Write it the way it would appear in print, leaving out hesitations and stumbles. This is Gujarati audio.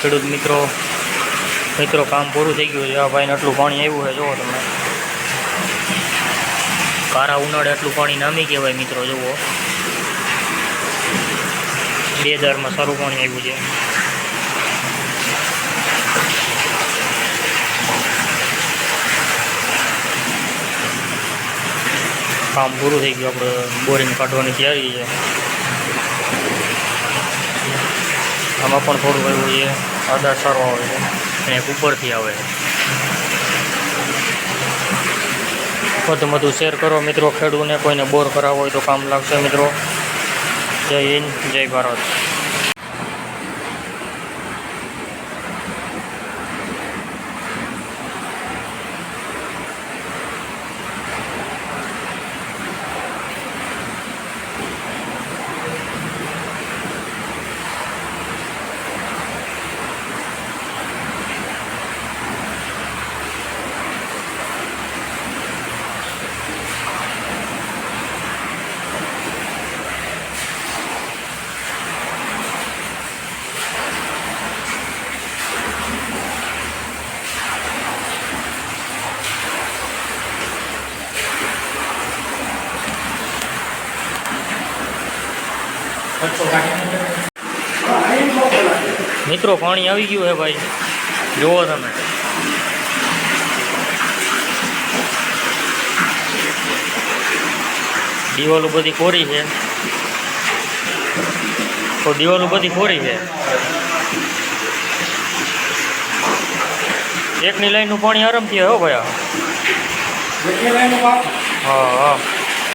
ખેડૂત મિત્રો કામ પૂરું થઈ ગયું છે। આ ભાઈને આટલું પાણી આવ્યું છે, જુઓ તમે। કારા ઉનાળે આટલું પાણી નામી કહેવાય મિત્રો, જુઓ 2000માં સારું પાણી આવ્યું છે। કામ પૂરું થઈ ગયું, આપણે બોરિંગ કાઢવાની તૈયારી છે। આમાં પણ થોડું એવું છે, આધાર સારો આવે છે અને એક ઉપરથી આવે છે। વધુ શેર કરો મિત્રો, ખેડૂતને કોઈને બોર કરાવવો હોય તો કામ લાગશે મિત્રો। જય હિન્દ, જય ભારત। મિત્રો પાણી આવી ગયું છે ભાઈ, જુઓ તમે। દિવાલો બધી કોરી છે, તો દિવાલો બધી કોરી છે। એકની લાઈનનું પાણી આરામથી હો ભાઈ। હા હા।